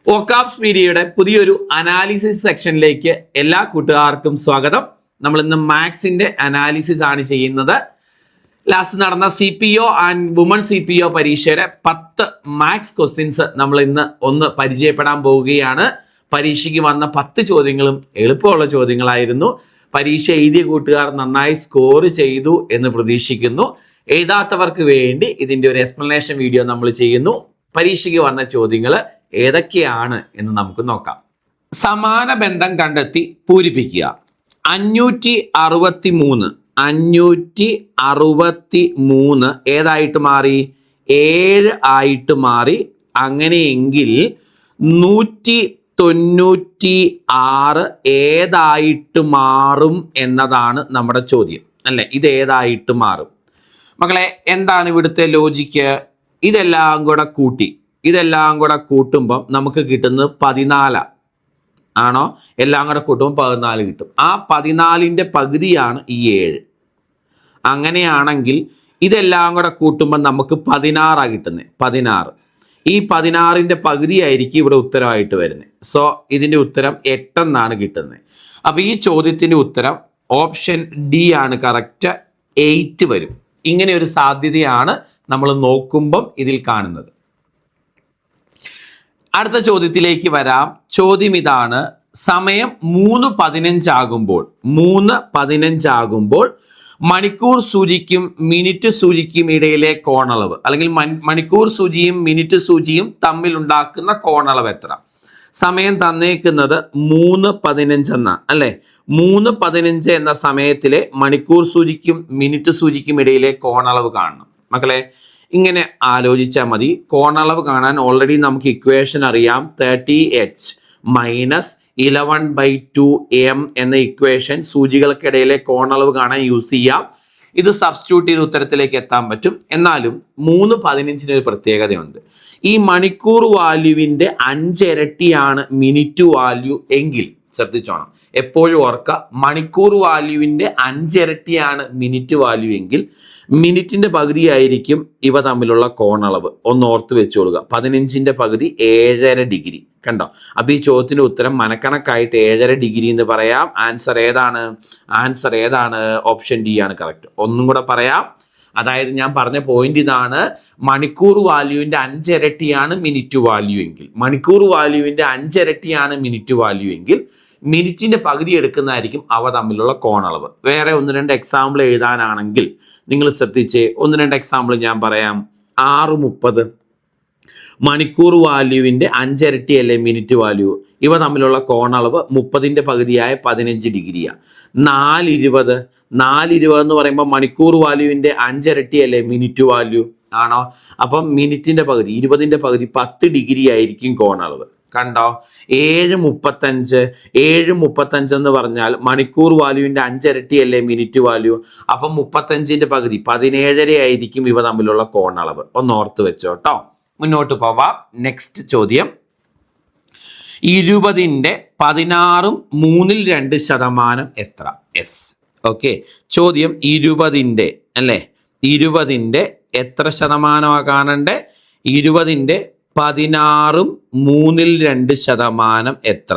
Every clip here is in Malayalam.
വോക്കാബ്സ് മീഡിയയുടെ പുതിയൊരു അനാലിസിസ് സെക്ഷനിലേക്ക് എല്ലാ കൂട്ടുകാർക്കും സ്വാഗതം. നമ്മൾ ഇന്ന് മാത്സിന്റെ അനാലിസിസ് ആണ് ചെയ്യുന്നത്. ലാസ്റ്റ് നടന്ന CPO ആൻഡ് വുമൺ CPO പരീക്ഷയുടെ 10 മാത്സ് ക്വസ്റ്റ്യൻസ് നമ്മൾ ഇന്ന് ഒന്ന് പരിചയപ്പെടാൻ പോവുകയാണ്. പരീക്ഷയ്ക്ക് വന്ന 10 ചോദ്യങ്ങളും എളുപ്പമുള്ള ചോദ്യങ്ങളായിരുന്നു. പരീക്ഷ എഴുതിയ കൂട്ടുകാർ നന്നായി സ്കോർ ചെയ്തു എന്ന് പ്രതീക്ഷിക്കുന്നു. എഴുതാത്തവർക്ക് വേണ്ടി ഇതിന്റെ ഒരു എക്സ്പ്ലനേഷൻ വീഡിയോ നമ്മൾ ചെയ്യുന്നു. പരീക്ഷയ്ക്ക് വന്ന ചോദ്യങ്ങൾ ഏതൊക്കെയാണ് എന്ന് നമുക്ക് നോക്കാം. സമാന ബന്ധം കണ്ടെത്തി പൂരിപ്പിക്കുക. 563 ഏതായിട്ട് മാറി? 7 ആയിട്ട് മാറി. അങ്ങനെയെങ്കിൽ 196 ഏതായിട്ട് മാറും എന്നതാണ് നമ്മുടെ ചോദ്യം, അല്ലെ? ഇത് ഏതായിട്ട് മാറും മക്കളെ? എന്താണ് ഇവിടുത്തെ ലോജിക്ക്? ഇതെല്ലാം കൂടെ കൂട്ടുമ്പം നമുക്ക് കിട്ടുന്നത് 14 ആണോ? എല്ലാം കൂടെ കൂട്ടുമ്പോൾ 14 കിട്ടും. ആ 14ന്റെ പകുതിയാണ് ഈ 7. അങ്ങനെയാണെങ്കിൽ ഇതെല്ലാം കൂടെ കൂട്ടുമ്പോൾ നമുക്ക് 16 കിട്ടുന്നത്. 16 ഈ 16ന്റെ പകുതിയായിരിക്കും ഇവിടെ ഉത്തരമായിട്ട് വരുന്നത്. സോ ഇതിന്റെ ഉത്തരം 8 എന്നാണ് കിട്ടുന്നത്. അപ്പൊ ഈ ചോദ്യത്തിന്റെ ഉത്തരം ഓപ്ഷൻ ഡി ആണ് കറക്റ്റ്. 8 വരും. ഇങ്ങനെ ഒരു സാധ്യതയാണ് നമ്മൾ നോക്കുമ്പം ഇതിൽ കാണുന്നത്. അടുത്ത ചോദ്യത്തിലേക്ക് വരാം. ചോദ്യം ഇതാണ്: സമയം 3:15 ആകുമ്പോൾ മണിക്കൂർ സൂചിക്കും മിനിറ്റ് സൂചിക്കും ഇടയിലെ കോണളവ്, അല്ലെങ്കിൽ മണിക്കൂർ സൂചിയും മിനിറ്റ് സൂചിയും തമ്മിൽ ഉണ്ടാക്കുന്ന കോണളവ് എത്ര? സമയം തന്നേക്കുന്നത് 3:15 എന്നാ, അല്ലെ? 3:15 എന്ന സമയത്തിലെ മണിക്കൂർ സൂചിക്കും മിനിറ്റ് സൂചിക്കും ഇടയിലെ കോണളവ് കാണണം മക്കളെ. ഇങ്ങനെ ആലോചിച്ചാൽ മതി. കോണളവ് കാണാൻ ഓൾറെഡി നമുക്ക് ഇക്വേഷൻ അറിയാം. 30h മൈനസ് 11/2m എന്ന ഇക്വേഷൻ സൂചികൾക്കിടയിലെ കോണളവ് കാണാൻ യൂസ് ചെയ്യാം. ഇത് സബ്സ്റ്റിറ്റ്യൂട്ട് ചെയ്ത് ഉത്തരത്തിലേക്ക് എത്താൻ പറ്റും. എന്നാലും 3:15 ഒരു പ്രത്യേകതയുണ്ട്. ഈ മണിക്കൂർ വാല്യൂവിന്റെ 5 ഇരട്ടിയാണ് മിനിറ്റ് വാല്യൂ എങ്കിൽ, ശ്രദ്ധിച്ചോണം, എപ്പോഴും ഓർക്കുക, മണിക്കൂർ വാല്യൂവിന്റെ 5 ഇരട്ടിയാണ് മിനിറ്റ് വാല്യൂ എങ്കിൽ മിനിറ്റിന്റെ പകുതിയായിരിക്കും ഇവ തമ്മിലുള്ള കോണളവ്. ഒന്ന് ഓർത്ത് വെച്ചോളുക. 15ന്റെ പകുതി 7.5 ഡിഗ്രി. കണ്ടോ? അപ്പൊ ഈ ചോദ്യത്തിന്റെ ഉത്തരം മനക്കണക്കായിട്ട് 7.5 ഡിഗ്രി എന്ന് പറയാം. ആൻസർ ഏതാണ്? ഓപ്ഷൻ ഡി ആണ് കറക്റ്റ്. ഒന്നും കൂടെ പറയാം. അതായത് ഞാൻ പറഞ്ഞ പോയിന്റ് ഇതാണ്: മണിക്കൂർ വാല്യൂവിന്റെ 5 ഇരട്ടിയാണ് മിനിറ്റ് വാല്യൂ എങ്കിൽ, മിനിറ്റിന്റെ പകുതി എടുക്കുന്നതായിരിക്കും അവ തമ്മിലുള്ള കോണളവ്. വേറെ 1-2 എക്സാമ്പിൾ എഴുതാനാണെങ്കിൽ നിങ്ങൾ ശ്രദ്ധിച്ചേ. 1-2 എക്സാമ്പിൾ ഞാൻ പറയാം. 6:30 മണിക്കൂർ വാല്യൂവിന്റെ 5 ഇരട്ടിയല്ലേ മിനിറ്റ് വാല്യൂ. ഇവ തമ്മിലുള്ള കോണളവ് 30ന്റെ പകുതിയായ 15 ഡിഗ്രിയാണ്. 4:20 എന്ന് പറയുമ്പോൾ മണിക്കൂർ വാല്യൂവിന്റെ 5 ഇരട്ടിയല്ലേ മിനിറ്റ് വാല്യൂ, ആണോ? അപ്പം മിനിറ്റിന്റെ പകുതി 20ന്റെ പകുതി 10 ഡിഗ്രി ആയിരിക്കും കോണളവ്. കണ്ടോ? 7:35 എന്ന് പറഞ്ഞാൽ മണിക്കൂർ വാല്യൂവിന്റെ 5 ഇരട്ടിയല്ലേ മിനിറ്റ് വാല്യൂ. അപ്പം 35ന്റെ പകുതി 17.5 ആയിരിക്കും ഇവ തമ്മിലുള്ള കോണളവ്. ഒന്ന് ഓർത്ത് വെച്ചോട്ടോ. മുന്നോട്ട് പോവാം. നെക്സ്റ്റ് ചോദ്യം: 20ന്റെ 16 2/3 എത്ര? Yes, okay. ചോദ്യം 20ന്റെ, അല്ലേ? 20ന്റെ എത്ര ശതമാനമാണ് കാണണ്ടേ? 20ന്റെ 16 2/3 എത്ര?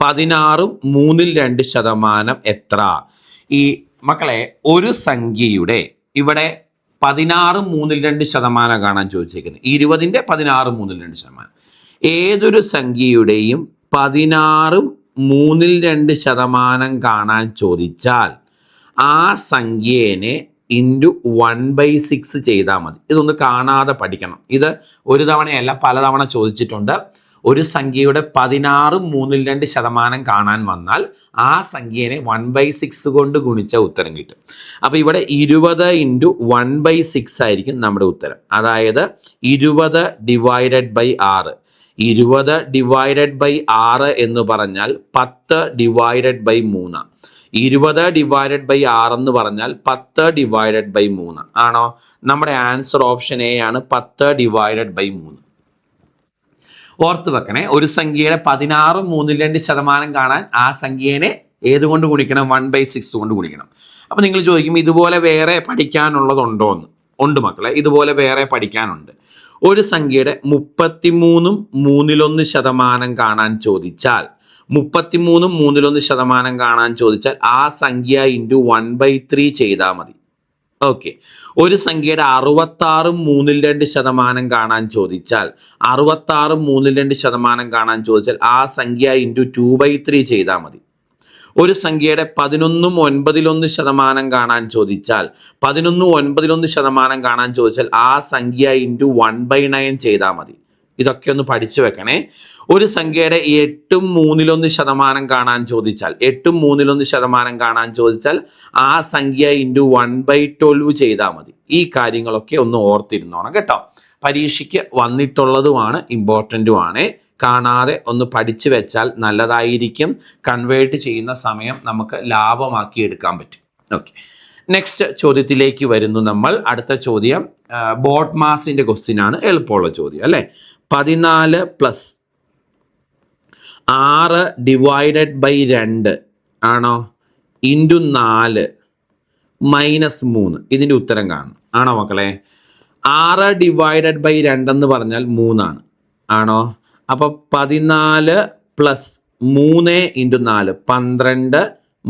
16 2/3 എത്ര? ഈ മക്കളെ, ഒരു സംഖ്യയുടെ ഇവിടെ 16 2/3 കാണാൻ ചോദിച്ചേക്കുന്നത്. 20ന്റെ 16 2/3. ഏതൊരു സംഖ്യയുടെയും 16 2/3 കാണാൻ ചോദിച്ചാൽ ആ സംഖ്യേനെ ഇൻറ്റു 1/6 ചെയ്താൽ മതി. ഇതൊന്ന് കാണാതെ പഠിക്കണം. ഇത് ഒരു തവണയല്ല, പലതവണ ചോദിച്ചിട്ടുണ്ട്. ഒരു സംഖ്യയുടെ 16 2/3 കാണാൻ വന്നാൽ ആ സംഖ്യേനെ 1/6 കൊണ്ട് ഗുണിച്ച ഉത്തരം കിട്ടും. അപ്പൊ ഇവിടെ 20 × 1/6 ആയിരിക്കും നമ്മുടെ ഉത്തരം. അതായത് 20 ഡിവൈഡഡ് ബൈ 6. 20 ഡിവൈഡഡ് ബൈ 6 എന്ന് പറഞ്ഞാൽ 10 ഡിവൈഡഡ് ബൈ 3. 20 ഡിവൈഡഡ് ബൈ 6 എന്ന് പറഞ്ഞാൽ 10 ഡിവൈഡഡ് ബൈ 3 ആണോ? നമ്മുടെ ആൻസർ ഓപ്ഷൻ എ ആണ്, 10 ഡിവൈഡഡ് ബൈ 3. ഓർത്ത് വെക്കണേ, ഒരു സംഖ്യയുടെ 16 2/3 കാണാൻ ആ സംഖ്യേനെ ഏതുകൊണ്ട് ഗുണിക്കണം? 1/6 കൊണ്ട് ഗുണിക്കണം. അപ്പൊ നിങ്ങൾ ചോദിക്കും, ഇതുപോലെ വേറെ പഠിക്കാനുള്ളതുണ്ടോ എന്ന്. ഉണ്ട് മക്കളെ, ഇതുപോലെ വേറെ പഠിക്കാനുണ്ട്. ഒരു സംഖ്യയുടെ 33 കാണാൻ ചോദിച്ചാൽ 33 കാണാൻ ചോദിച്ചാൽ ആ സംഖ്യ ഇൻറ്റു 1/3 ചെയ്താൽ മതി. ഓക്കെ. ഒരു സംഖ്യയുടെ 66 കാണാൻ ചോദിച്ചാൽ 66 കാണാൻ ചോദിച്ചാൽ ആ സംഖ്യ ഇൻറ്റു 2/3 ചെയ്താൽ മതി. ഒരു സംഖ്യയുടെ 11/9 കാണാൻ ചോദിച്ചാൽ 11/9 കാണാൻ ചോദിച്ചാൽ ആ സംഖ്യ ഇൻറ്റു 1/9 ചെയ്താൽ മതി. ഇതൊക്കെ ഒന്ന് പഠിച്ചു വെക്കണേ. ഒരു സംഖ്യയുടെ 8/3 കാണാൻ ചോദിച്ചാൽ 8/3 കാണാൻ ചോദിച്ചാൽ ആ സംഖ്യ ഇൻറ്റു 1/12 ചെയ്താൽ മതി. ഈ കാര്യങ്ങളൊക്കെ ഒന്ന് ഓർത്തിരുന്നോണം കേട്ടോ. പരീക്ഷയ്ക്ക് വന്നിട്ടുള്ളതുമാണ്, ഇമ്പോർട്ടൻറ്റുമാണ്. കാണാതെ ഒന്ന് പഠിച്ചു വെച്ചാൽ നല്ലതായിരിക്കും. കൺവേർട്ട് ചെയ്യുന്ന സമയം നമുക്ക് ലാഭമാക്കി എടുക്കാൻ പറ്റും. ഓക്കെ, നെക്സ്റ്റ് ചോദ്യത്തിലേക്ക് വരുന്നു നമ്മൾ. അടുത്ത ചോദ്യം ബോട്ട് മാസിൻ്റെ ക്വസ്റ്റ്യൻ ആണ്. എളുപ്പമുള്ള ചോദ്യം അല്ലേ. 14 + 6 ഡിവൈഡഡ് ബൈ 2 ആണോ ഇൻറ്റു 4 മൈനസ് 3. ഇതിൻ്റെ ഉത്തരം കാണണം. ആണോ മക്കളെ? 6 ഡിവൈഡഡ് ബൈ 2 എന്ന് പറഞ്ഞാൽ 3 ആണ്. ആണോ? അപ്പോൾ 14 + 3 × 4 12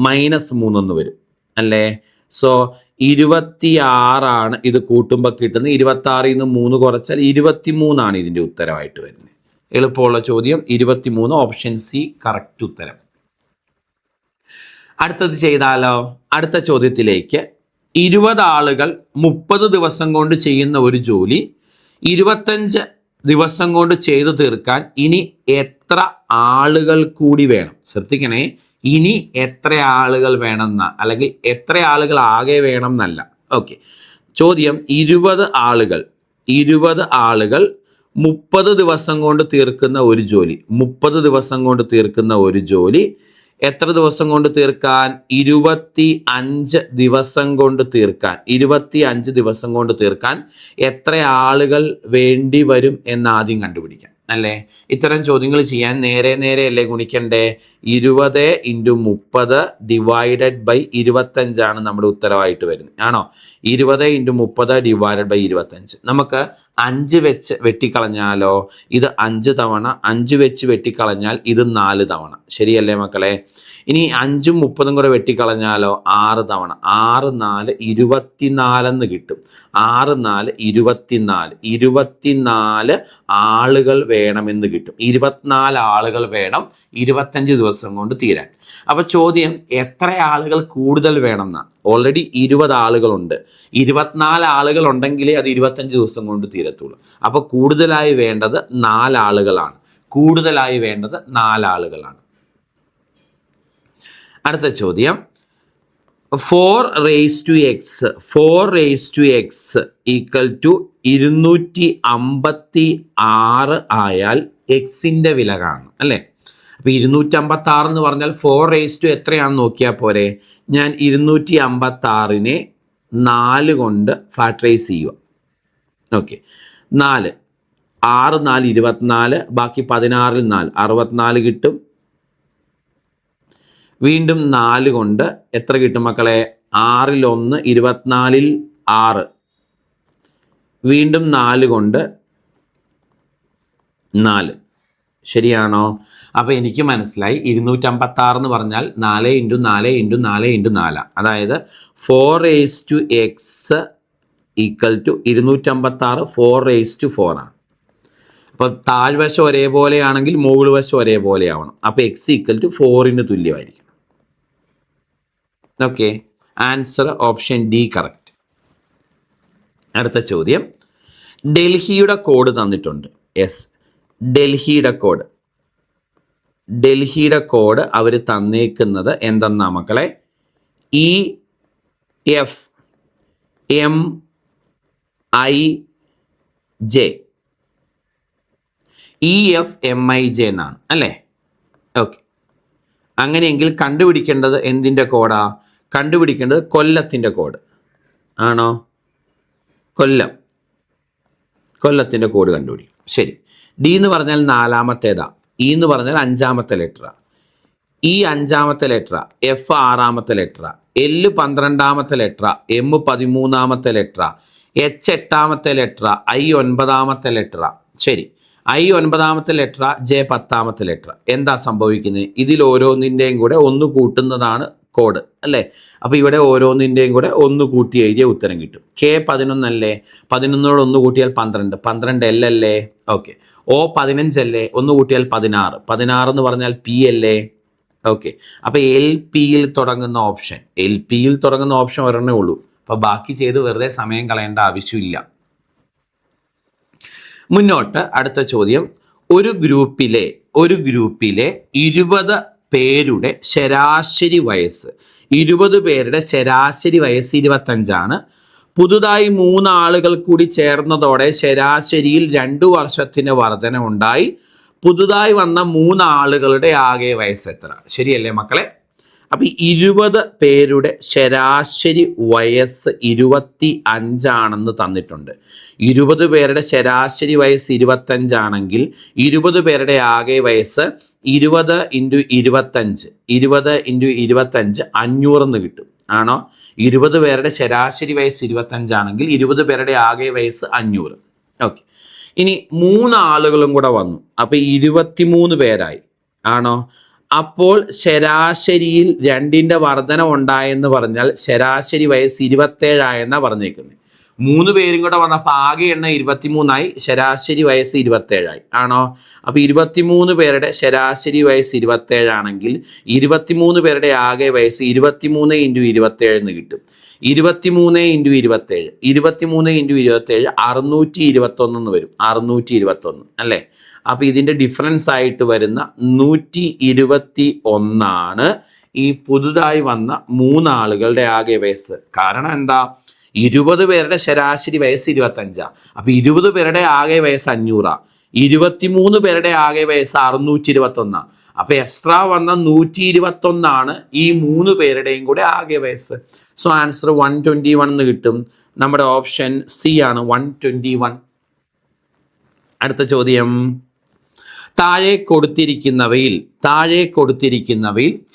മൈനസ് 3 എന്ന് വരും അല്ലേ. സോ 26 ഇത് കൂട്ടുമ്പോൾ കിട്ടുന്നത്. 26 നിന്ന് 3 കുറച്ചാൽ 23 ഇതിൻ്റെ ഉത്തരമായിട്ട് വരുന്നത്. എളുപ്പമുള്ള ചോദ്യം 23, ഓപ്ഷൻ സി കറക്റ്റ് ഉത്തരം. അടുത്തത് ചെയ്താലോ? അടുത്ത ചോദ്യത്തിലേക്ക്. 20 ആളുകൾ 30 ദിവസം കൊണ്ട് ചെയ്യുന്ന ഒരു ജോലി 25 ദിവസം കൊണ്ട് ചെയ്തു തീർക്കാൻ ഇനി എത്ര ആളുകൾ കൂടി വേണം? ശ്രദ്ധിക്കണേ, ഇനി എത്ര ആളുകൾ വേണമെന്ന, അല്ലെങ്കിൽ എത്ര ആളുകൾ ആകെ വേണം എന്നല്ല. ഓക്കെ, ചോദ്യം 20 ആളുകൾ 30 ദിവസം കൊണ്ട് തീർക്കുന്ന ഒരു ജോലി 30 ദിവസം കൊണ്ട് തീർക്കുന്ന ഒരു ജോലി എത്ര ദിവസം കൊണ്ട് തീർക്കാൻ? 25 ദിവസം കൊണ്ട് തീർക്കാൻ 25 ദിവസം കൊണ്ട് തീർക്കാൻ എത്ര ആളുകൾ വേണ്ടി വരും എന്നാദ്യം കണ്ടുപിടിക്കാം അല്ലേ. ഇത്തരം ചോദ്യങ്ങൾ ചെയ്യാൻ നേരെ അല്ലേ ഗുണിക്കണ്ടേ. 20 × 30 ഡിവൈഡഡ് ബൈ 25 നമ്മുടെ ഉത്തരവായിട്ട് വരുന്നത്. ആണോ? 20 × 30 ഡിവൈഡഡ് ബൈ 25. നമുക്ക് 5 വെച്ച് വെട്ടിക്കളഞ്ഞാലോ? ഇത് 5 തവണ, 5 വെച്ച് വെട്ടിക്കളഞ്ഞാൽ ഇത് 4 തവണ. ശരിയല്ലേ മക്കളെ? ഇനി 5ഉം 30ഉം കൂടെ വെട്ടിക്കളഞ്ഞാലോ? 6 തവണ. 6 4 24 കിട്ടും. 6 4 24. 24 ആളുകൾ വേണമെന്ന് കിട്ടും. 24 ആളുകൾ വേണം 25 ദിവസം കൊണ്ട് തീരാൻ. അപ്പോൾ ചോദ്യം എത്ര ആളുകൾ കൂടുതൽ വേണം എന്നാ. ഓൾറെഡി 20 ആളുകളുണ്ട്. 24 ആളുകൾ ഉണ്ടെങ്കിലേ അത് 25 ദിവസം കൊണ്ട് തീരത്തുള്ളൂ. അപ്പോൾ കൂടുതലായി വേണ്ടത് 4 ആളുകളാണ്. കൂടുതലായി വേണ്ടത് 4 ആളുകളാണ്. അടുത്ത ചോദ്യം 4⁻x = 256 ആയാൽ എക്സിൻ്റെ വില കാണണം അല്ലേ. അപ്പോൾ 256 എന്ന് പറഞ്ഞാൽ 4 എത്രയാണെന്ന് നോക്കിയാൽ പോരെ. ഞാൻ 256നെ 4 കൊണ്ട് ഫാക്ടറൈസ് ചെയ്യുക. ഓക്കെ, 4 6 4 24, ബാക്കി 16ൽ 4 64 കിട്ടും. വീണ്ടും 4 കൊണ്ട് എത്ര കിട്ടും മക്കളെ? 6ൽ 1 24ൽ 6. വീണ്ടും 4 കൊണ്ട് 4. ശരിയാണോ? അപ്പോൾ എനിക്ക് മനസ്സിലായി 256 എന്ന് പറഞ്ഞാൽ 4 × 4 × 4 × 4. അതായത് 4⁻x = 256 4⁻4 ആണ്. അപ്പോൾ താഴ്വശം ഒരേപോലെയാണെങ്കിൽ മുകൾ വശം ഒരേപോലെ ആവണം. അപ്പോൾ x = 4ന് തുല്യമായിരിക്കണം. Okay, answer option D correct. അടുത്ത ചോദ്യം ഡൽഹിയുടെ കോഡ് തന്നിട്ടുണ്ട്. യെസ്, ഡൽഹിയുടെ കോഡ് അവർ തന്നേക്കുന്നത് എന്തെന്നാ മക്കളെ? EFMIJ എന്നാണ് അല്ലേ. ഓക്കെ, അങ്ങനെയെങ്കിൽ കണ്ടുപിടിക്കേണ്ടത് എന്തിൻ്റെ കോഡാ? കണ്ടുപിടിക്കേണ്ടത് കൊല്ലത്തിൻ്റെ കോഡ് ആണോ? കൊല്ലത്തിൻ്റെ കോഡ് കണ്ടുപിടിക്കും. ശരി, ഡി എന്ന് പറഞ്ഞാൽ 4ാമത്തേതാ, ഇ എന്ന് പറഞ്ഞാൽ 5ാമത്തെ ലെറ്ററാ, ഇ 5ാമത്തെ ലെറ്ററാ, എഫ് 6ാമത്തെ ലെറ്ററാ, എൽ 12ാമത്തെ ലെറ്ററാ, എം 13ാമത്തെ ലെറ്ററാ, എച്ച് 8ാമത്തെ ലെറ്റർ, ഐ 9ാമത്തെ ലെറ്റർ. ശരി, ഐ 9ാമത്തെ ലെറ്റർ, ജെ 10ാമത്തെ ലെറ്റർ. എന്താ സംഭവിക്കുന്നത്? ഇതിൽ ഓരോന്നിൻ്റെയും കൂടെ ഒന്ന് കൂട്ടുന്നതാണ് കോഡ് അല്ലേ? അപ്പോൾ ഇവിടെ ഓരോന്നിൻ്റെയും കൂടെ ഒന്ന് കൂട്ടി എഴുതിയ ഉത്തരം കിട്ടും. കെ 11 അല്ലേ? 11 ഒന്ന് കൂട്ടിയാൽ 12, 12 എൽ അല്ലേ? ഓക്കെ. ഓ 15 അല്ലേ? ഒന്ന് കൂട്ടിയാൽ 16, 16 എന്ന് പറഞ്ഞാൽ പി അല്ലേ? ഓക്കെ. അപ്പോൾ എൽ പിയിൽ തുടങ്ങുന്ന ഓപ്ഷൻ ഒരെണ്ണേ ഉള്ളൂ. അപ്പോൾ ബാക്കി ചെയ്ത് വെറുതെ സമയം കളയേണ്ട ആവശ്യമില്ല. മുന്നോട്ട് അടുത്ത ചോദ്യം. ഒരു ഗ്രൂപ്പിലെ 20 പേരുടെ ശരാശരി വയസ്സ് 25 പുതുതായി 3 ആളുകൾ കൂടി ചേർന്നതോടെ ശരാശരിയിൽ 2 വർഷത്തിന് വർധന ഉണ്ടായി. പുതുതായി വന്ന 3 ആളുകളുടെ ആകെ വയസ്സ് എത്ര? ശരിയല്ലേ മക്കളെ? അപ്പം 20 പേരുടെ ശരാശരി വയസ്സ് 25 തന്നിട്ടുണ്ട്. 20 പേരുടെ ശരാശരി വയസ്സ് 25 ആണെങ്കിൽ 20 പേരുടെ ആകെ വയസ്സ് 20 × 25 500 കിട്ടും. ആണോ? 20 പേരുടെ ശരാശരി വയസ്സ് 25 ആണെങ്കിൽ 20 പേരുടെ ആകെ വയസ്സ് 500. ഓക്കെ. ഇനി 3 ആളുകളും കൂടെ വന്നു, അപ്പോൾ 23 പേരായി. ആണോ? അപ്പോൾ ശരാശരിയിൽ 2ന്റെ വർധന ഉണ്ടായെന്ന് പറഞ്ഞാൽ ശരാശരി വയസ്സ് 27 ആയെന്നാണ് പറഞ്ഞേക്കുന്നത്. 3 പേരും കൂടെ വന്നപ്പോൾ ആകെ എണ്ണം 23 ശരാശരി വയസ്സ് 27 ആണോ? അപ്പോൾ 23 പേരുടെ ശരാശരി വയസ്സ് 27 ആണെങ്കിൽ 23 പേരുടെ ആകെ വയസ്സ് 23 × 27 എന്ന് കിട്ടും. 23 × 27 621 എന്ന് വരും. 621 അല്ലേ? അപ്പോൾ ഇതിൻ്റെ ഡിഫറൻസ് ആയിട്ട് വരുന്ന 121 ഈ പുതുതായി വന്ന 3 ആളുകളുടെ ആകെ വയസ്സ്. കാരണം എന്താ? 20 പേരുടെ ശരാശരി വയസ്സ് 25. അപ്പോൾ 20 പേരുടെ ആകെ വയസ്സ് 500. 23 പേരുടെ ആകെ വയസ്സ് 621. അപ്പോൾ എക്സ്ട്രാ വന്ന 121 ഈ 3 പേരുടെയും കൂടെ ആകെ വയസ്സ്. സോ ആൻസർ 121 എന്ന് കിട്ടും. നമ്മുടെ ഓപ്ഷൻ സി ആണ് 121. അടുത്ത ചോദ്യം. താഴെ കൊടുത്തിരിക്കുന്നവയിൽ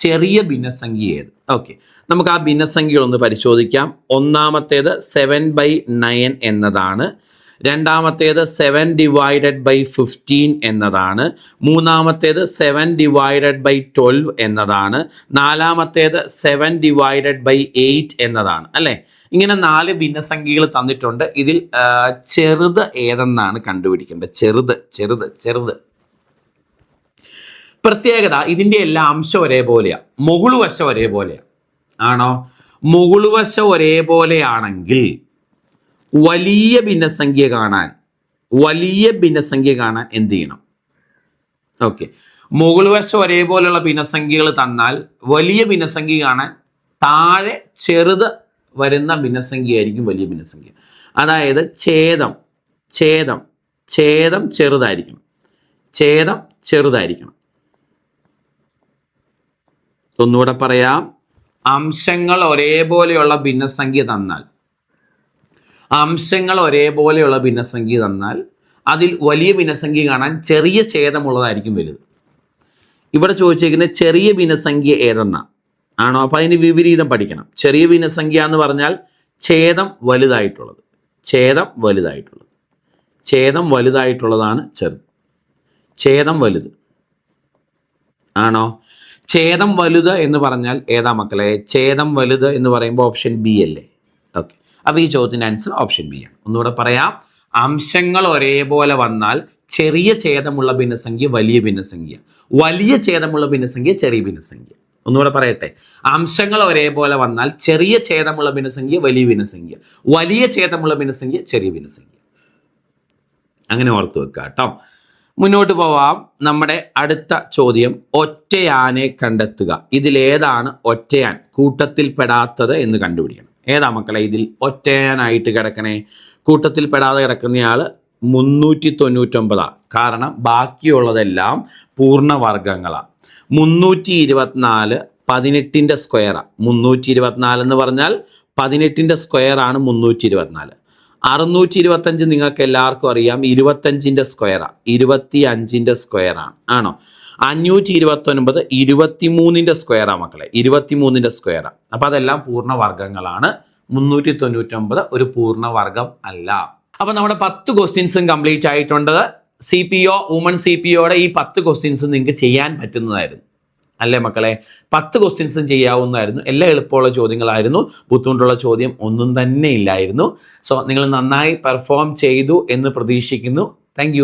ചെറിയ ഭിന്നസംഖ്യ ഏത്? ഓക്കെ, നമുക്ക് ആ ഭിന്നസംഖ്യകളൊന്ന് പരിശോധിക്കാം. ഒന്നാമത്തേത് 7/9 എന്നതാണ്. രണ്ടാമത്തേത് 7/15 എന്നതാണ്. മൂന്നാമത്തേത് 7/12 എന്നതാണ്. നാലാമത്തേത് 7/8 എന്നതാണ് അല്ലേ? ഇങ്ങനെ 4 ഭിന്നസംഖ്യകൾ തന്നിട്ടുണ്ട്. ഇതിൽ ചെറുത് ഏതെന്നാണ് കണ്ടുപിടിക്കേണ്ടത്. ചെറുത്. പ്രത്യേകത, ഇതിൻ്റെ എല്ലാ അംശം ഒരേപോലെയാണ്. മുകളുവശം ഒരേപോലെയാണ്. ആണോ? മുകളുവശം ഒരേപോലെയാണെങ്കിൽ വലിയ ഭിന്നസംഖ്യ കാണാൻ എന്ത് ചെയ്യണം? ഓക്കെ, മുകളുവശം ഒരേപോലെയുള്ള ഭിന്നസംഖ്യകൾ തന്നാൽ വലിയ ഭിന്നസംഖ്യ കാണാൻ താഴെ ചെറുത് വരുന്ന ഭിന്നസംഖ്യയായിരിക്കും വലിയ ഭിന്നസംഖ്യ. അതായത് ഛേദം ചെറുതായിരിക്കണം. ഒന്നുകൂടെ പറയാം. അംശങ്ങൾ ഒരേപോലെയുള്ള ഭിന്നസംഖ്യ തന്നാൽ അതിൽ വലിയ ഭിന്നസംഖ്യ കാണാൻ ചെറിയ ഛേദമുള്ളതായിരിക്കും വലുത്. ഇവിടെ ചോദിച്ചിരിക്കുന്ന ചെറിയ ഭിന്നസംഖ്യ ഏതെന്നാ? ആണോ? അപ്പോൾ അതിന് വിപരീതം പഠിക്കണം. ചെറിയ ഭിന്നസംഖ്യ എന്ന് പറഞ്ഞാൽ ഛേദം വലുതായിട്ടുള്ളതാണ് ചെറുത്. ഛേദം വലുത്. ആണോ? ഛേദം വലുത് എന്ന് പറഞ്ഞാൽ ഏതാ മക്കളെ? ഛേദം വലുത് എന്ന് പറയുമ്പോൾ ഓപ്ഷൻ ബി അല്ലേ? ഓക്കെ, അപ്പോൾ ഈ ചോദ്യത്തിൻ്റെ ആൻസർ ഓപ്ഷൻ ബി ആണ്. ഒന്നുകൂടെ പറയാം. അംശങ്ങൾ ഒരേപോലെ വന്നാൽ ചെറിയ ഛേദമുള്ള ഭിന്നസംഖ്യ വലിയ ഭിന്നസംഖ്യ, വലിയ ഛേദമുള്ള ഭിന്നസംഖ്യ ചെറിയ ഭിന്നസംഖ്യ. ഒന്നുകൂടെ പറയട്ടെ. അംശങ്ങൾ ഒരേപോലെ വന്നാൽ ചെറിയ ഛേദമുള്ള ഭിന്നസംഖ്യ വലിയ ഭിന്നസംഖ്യ, വലിയ ഛേദമുള്ള ഭിന്നസംഖ്യ ചെറിയ ഭിന്നസംഖ്യ. അങ്ങനെ ഓർത്ത് വെക്കുക കേട്ടോ. മുന്നോട്ട് പോവാം. നമ്മുടെ അടുത്ത ചോദ്യം, ഒറ്റയാനെ കണ്ടെത്തുക. ഇതിലേതാണ് ഒറ്റയാൻ കൂട്ടത്തിൽ പെടാത്തത് എന്ന് കണ്ടുപിടിക്കണം. ഏതാ മക്കളെ ഇതിൽ ഒറ്റയാനായിട്ട് കിടക്കണേ? കൂട്ടത്തിൽ പെടാതെ കിടക്കുന്നയാൾ 399. കാരണം ബാക്കിയുള്ളതെല്ലാം പൂർണ്ണവർഗങ്ങളാണ്. 324 18ൻ്റെ സ്ക്വയറാണ്. 324 എന്ന് പറഞ്ഞാൽ 18ൻ്റെ സ്ക്വയറാണ് 324. 625 നിങ്ങൾക്ക് എല്ലാവർക്കും അറിയാം 25ൻ്റെ സ്ക്വയറാണ്, 25ൻ്റെ സ്ക്വയറാണ്. ആണോ? 529 23ൻ്റെ സ്ക്വയറാണ് മക്കളെ, 23ൻ്റെ സ്ക്വയറാണ്. അപ്പോൾ അതെല്ലാം പൂർണ്ണവർഗങ്ങളാണ്. 399 ഒരു പൂർണ്ണവർഗം അല്ല. അപ്പൊ നമ്മുടെ 10 ക്വസ്റ്റ്യൻസും കംപ്ലീറ്റ് ആയിട്ടുണ്ട്. CPO വുമൺ CPOയുടെ ഈ 10 ക്വസ്റ്റ്യൻസും നിങ്ങൾക്ക് ചെയ്യാൻ പറ്റുന്നതായിരുന്നു അല്ലേ മക്കളെ? 10 ക്വസ്റ്റ്യൻസും ചെയ്യാവുന്നതായിരുന്നു. എല്ലാം എളുപ്പമുള്ള ചോദ്യങ്ങളായിരുന്നു. ബുദ്ധിമുട്ടുള്ള ചോദ്യം ഒന്നും തന്നെ ഇല്ലായിരുന്നു. സോ നിങ്ങൾ നന്നായി പെർഫോം ചെയ്തു എന്ന് പ്രതീക്ഷിക്കുന്നു. താങ്ക്